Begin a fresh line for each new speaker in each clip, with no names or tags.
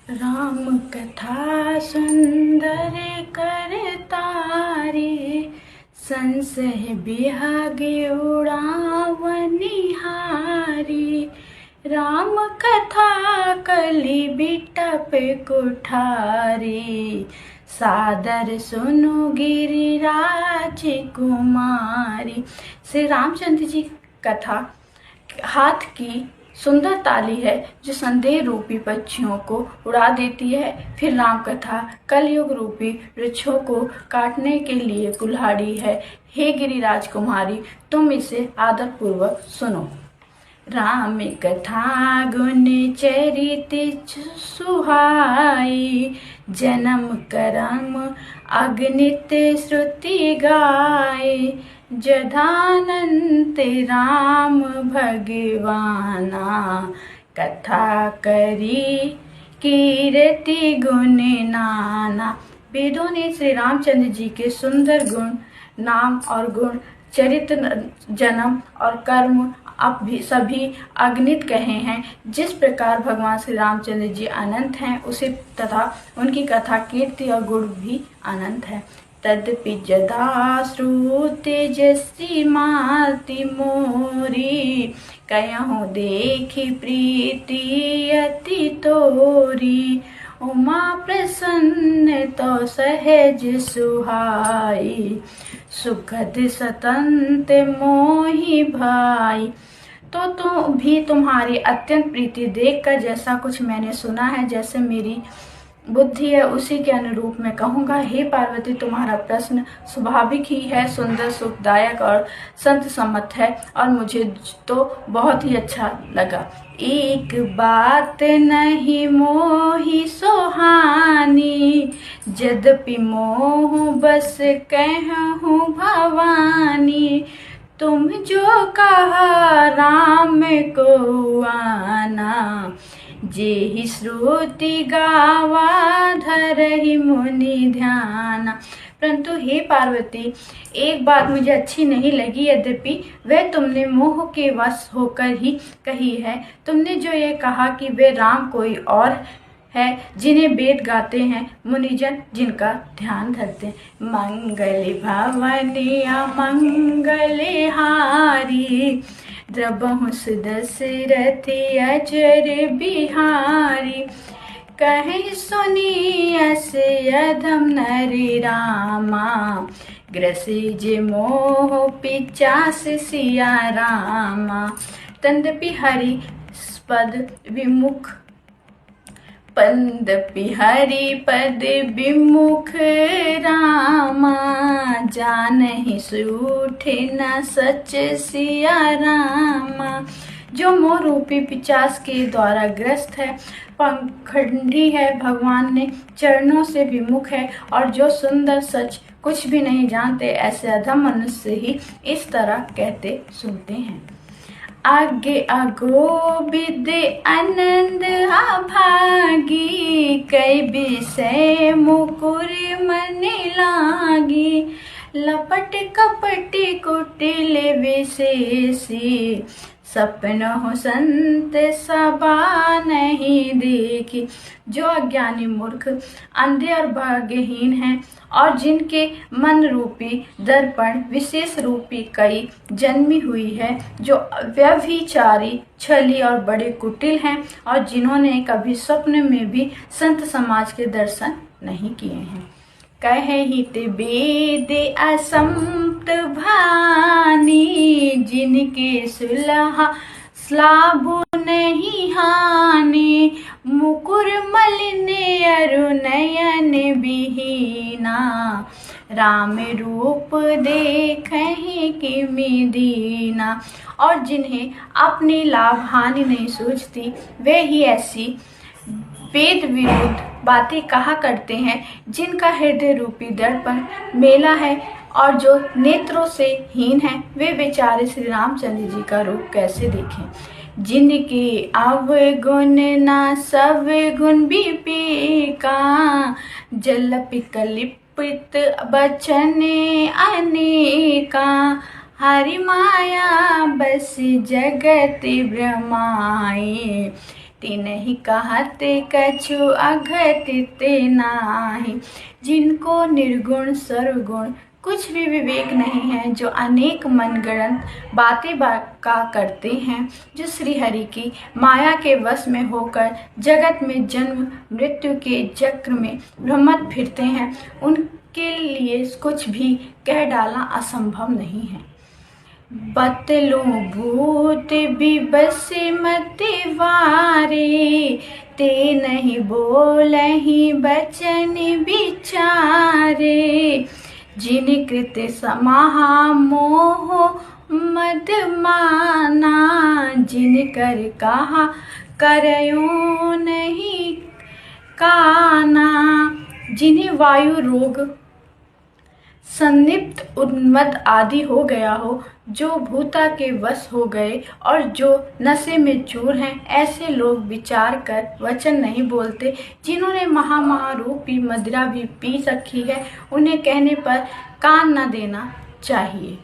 राम कथा सुंदर करतारे, संशय बिहागे उड़ावनिहारी। राम कथा कली बिटप कुठारी, सादर सुनो गिरिराज कुमारी। श्री रामचंद्र जी कथा हाथ की सुंदर ताली है जो संदेह रूपी पक्षियों को उड़ा देती है। फिर राम कथा कलयुग रूपी वृक्षों को काटने के लिए कुल्हाड़ी है। हे गिरिराज कुमारी, तुम इसे आदर पूर्वक सुनो। राम कथा गुण चरित सुहाई, जन्म करम अगणित श्रुति गाए। जधानंत राम भगवाना, कथा करी कीर्ति गुण नाना। वेदों ने श्री रामचंद्र जी के सुंदर गुण, नाम और गुण, चरित्र, जन्म और कर्म अब भी सभी अगणित कहे हैं। जिस प्रकार भगवान श्री रामचंद्र जी अनंत हैं, उसी तथा उनकी कथा, कीर्ति और गुण भी अनंत है। तदपि जदा श्रुति जसी माति मोरी, कयहु देखी प्रीति अति तोरी। उमा प्रसन्न तो सहज सुहाई, सुखद सतंत मोहि भाई। तो भी तुम्हारी अत्यंत प्रीति देखकर जैसा कुछ मैंने सुना है, जैसे मेरी बुद्धि है, उसी के अनुरूप मैं कहूँगा। हे पार्वती, तुम्हारा प्रश्न स्वाभाविक ही है, सुंदर, सुखदायक और संत सम्मत है, और मुझे तो बहुत ही अच्छा लगा। एक बात नहीं मोहि सुहानी, यद्यपि मोह बस कहूँ भवानी। तुम जो कहा राम को आना, जेहि श्रुति गावा धरहि मुनि ध्यान। परंतु हे पार्वती, एक बात मुझे अच्छी नहीं लगी, यद्यपि वह तुमने मोह के वश होकर ही कही है। तुमने जो ये कहा कि वे राम कोई और है, जिन्हें वेद गाते हैं मुनिजन, जिनका ध्यान धरते हैं। मंगल भवनी अमंगल हारी, द्रबहु दशरथ अजर बिहारी। कहीं सुनी अस अधम नरि रामा, ग्रसिज मोह पिचास सिया रामा। तंदपि हरि पद विमुख, पंदपि हरि पद विमुख रामा। जानहि सूठे न सच सिया रामा। जो मोह रूपी पिचास के द्वारा ग्रस्त है, पंखंडी है, भगवान ने चरणों से विमुख है, और जो सुंदर सच कुछ भी नहीं जानते, ऐसे अधम मनुष्य ही इस तरह कहते सुनते हैं। आगे अगो विद आनंद अभागी, कई विषय मुकुर मन लागी। लपट कपट कुटिल विशेषी, सपन हो संत सभा नहीं देखी। जो अज्ञानी मूर्ख, अंधे और भाग्यहीन हैं, और जिनके मन रूपी दर्पण विशेष रूपी कई जन्मी हुई है, जो व्यभिचारी, छली और बड़े कुटिल हैं, और जिन्होंने कभी स्वप्न में भी संत समाज के दर्शन नहीं किए हैं। कहे हित वेद असंत भानी, जिनके सुलहा स्लाभु नहीं हानि। मुकुर मलिन अरु नयन विहीना, राम रूप देखहि किमि दीना। और जिन्हें अपनी लाभ हानि नहीं सूझती, वे ही ऐसी वेद विरुद्ध बातें कहा करते हैं, जिनका हृदय रूपी दर्पण मेला है, और जो नेत्रों से हीन है, वे बेचारे श्री रामचंद्र जी का रूप कैसे देखें। जिनके अवगुण ना सब गुण विपीका, जलपि कलिपित बचन अनेका। हरि माया बस जगत ब्रह्माए, तिन्हि कहते कछु अघटित नाही। जिनको निर्गुण सर्वगुण कुछ भी विवेक नहीं है, जो अनेक मनगढ़ंत बातें का करते हैं, जो श्री हरि की माया के वश में होकर जगत में जन्म मृत्यु के चक्र में भ्रमत फिरते हैं, उनके लिए कुछ भी कह डालना असंभव नहीं है। बतलो भूत बिबस मति वारे, ते नहीं बोलहि बचन विचारे। जिन कृत समाहा मोह मद माना, जिन कर कहा करयो नहीं काना। जिन्हें वायु रोग संदिप्त उन्मत्त आदि हो गया हो, जो भूता के वश हो गए और जो नशे में चूर हैं, ऐसे लोग विचार कर वचन नहीं बोलते। जिन्होंने महारूपी मदिरा भी पी रखी है, उन्हें कहने पर कान न देना चाहिए।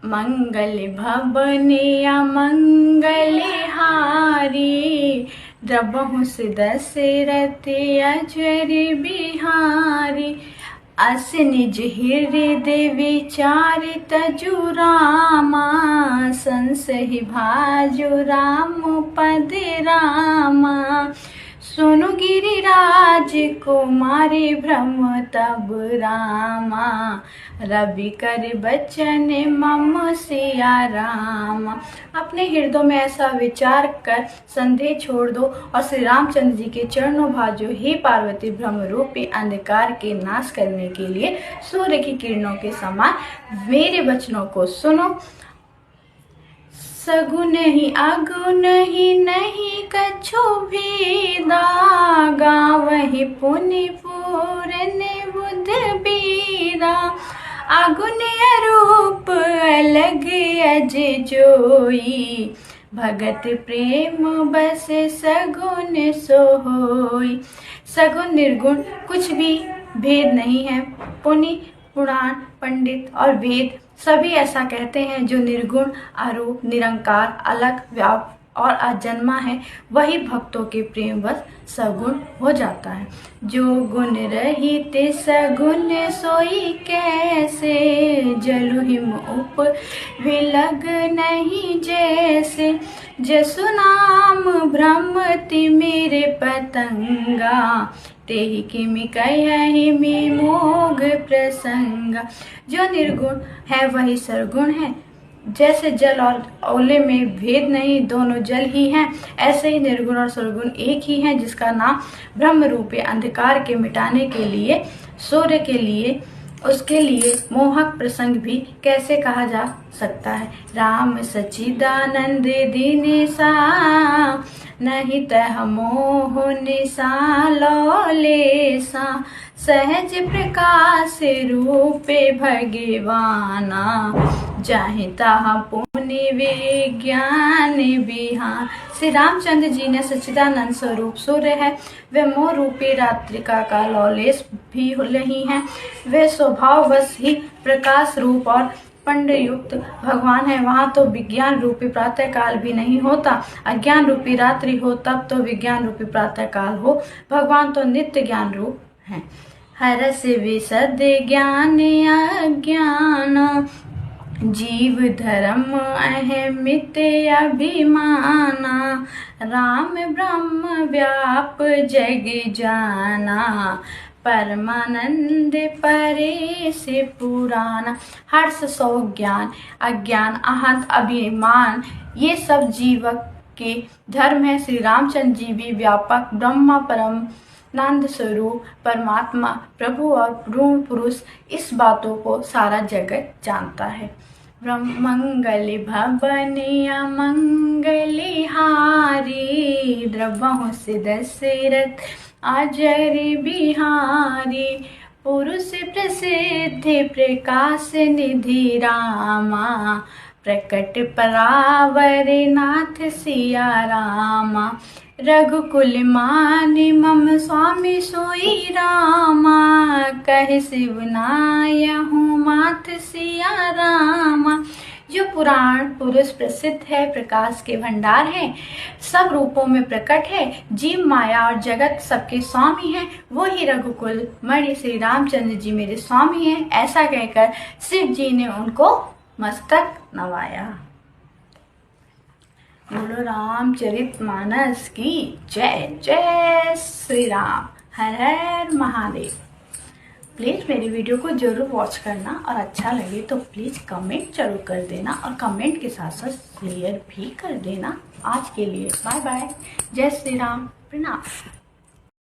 मंगल भवन अमंगल हारी, द्रबहु से दशरथ अजर बिहारी। अस निज हृदय विचार तजु रामा, संसहि भाजु राम पद रामा। सुनु गिरिराज कुमारी भ्रम तब रामा, रवि कर बचन मम सिया रामा। अपने हृदय में ऐसा विचार कर संदेह छोड़ दो और श्री रामचंद्र जी के चरणों भाजो। हे पार्वती, भ्रम रूपी अंधकार के नाश करने के लिए सूर्य की किरणों के समान मेरे वचनों को सुनो। सगुन ही अगुन ही नहीं कछु भेदा, गावहि पुनि पूरन बुध बीरा। अगुन अरूप अलग अज जोई, भगत प्रेम बस सगुन सोई। सगुन निर्गुण कुछ भी भेद नहीं है। पुनि पुराण पंडित और वेद सभी ऐसा कहते हैं, जो निर्गुण अरूप निरंकार अलग व्यापक और अजन्मा है, वही भक्तों के प्रेम वश सगुण हो जाता है। जो गुण रहित सगुण सोई कैसे, जलु हिम उप विलग नहीं जैसे। जसु नाम भ्रमति मेरे पतंगा, तेहि किमि कहि मी मोघ प्रसंगा। जो निर्गुण है वही सरगुण है। जैसे जल और ओले में भेद नहीं, दोनों जल ही हैं, ऐसे ही निर्गुण और सरगुण एक ही हैं, जिसका नाम ब्रह्म रूपी अंधकार के मिटाने के लिए सूर्य के लिए उसके लिए मोहक प्रसंग भी कैसे कहा जा सकता है। राम सच्चिदानंद दीनेसा, नहीं तह मोह निसा लौलेसा। सहज प्रकाश रूपे भगवाना, जाहि ताहा पुनि विज्ञान बिहान। श्री रामचंद्र जी ने सच्चिदानंद स्वरूप सूर्य है। वे मोह रूपी रात्रिका का लौलेस भी नहीं है। वे स्वभाववश ही प्रकाश रूप और पंड युक्त भगवान है। वहाँ तो विज्ञान रूपी प्रातः काल भी नहीं होता। अज्ञान रूपी रात्रि हो तब तो विज्ञान रूपी प्रातः काल हो। भगवान तो नित्य ज्ञान रूप है। हरस विशद ज्ञान अज्ञान, जीव धर्म अहमित अभिमाना। राम ब्रह्म व्याप जग जाना, परमानंद परे से पुराना। हर्ष शोक ज्ञान अज्ञान अहंत अभिमान, ये सब जीवक के धर्म है। श्री रामचंद्र जी भी व्यापक ब्रह्म परम नंद स्वरूप परमात्मा प्रभु और पूर्ण पुरुष, इस बातों को सारा जगत जानता है। मंगल भवन अमंगल हारी, द्रवहु से दशरथ अजर बिहारी। पुरुष प्रसिद्ध प्रकाश निधि रामा, प्रकट परावर नाथ सिया रामा। रघुकुल मानि मम स्वामी सोई रामा, कहे शिव नायहु माथ सिया रामा। जो पुराण पुरुष प्रसिद्ध है, प्रकाश के भंडार है, सब रूपों में प्रकट है, जीव माया और जगत सबके स्वामी हैं, वो ही रघुकुल मणि श्री रामचंद्र जी मेरे स्वामी हैं। ऐसा कहकर शिव जी ने उनको मस्तक नवाया। बोलो रामचरितमानस की जय। जय श्री राम। हर हर महादेव। प्लीज़ मेरी वीडियो को जरूर वॉच करना और अच्छा लगे तो प्लीज़ कमेंट जरूर कर देना और कमेंट के साथ साथ शेयर भी कर देना। आज के लिए बाय बाय। जय श्री राम। प्रणाम।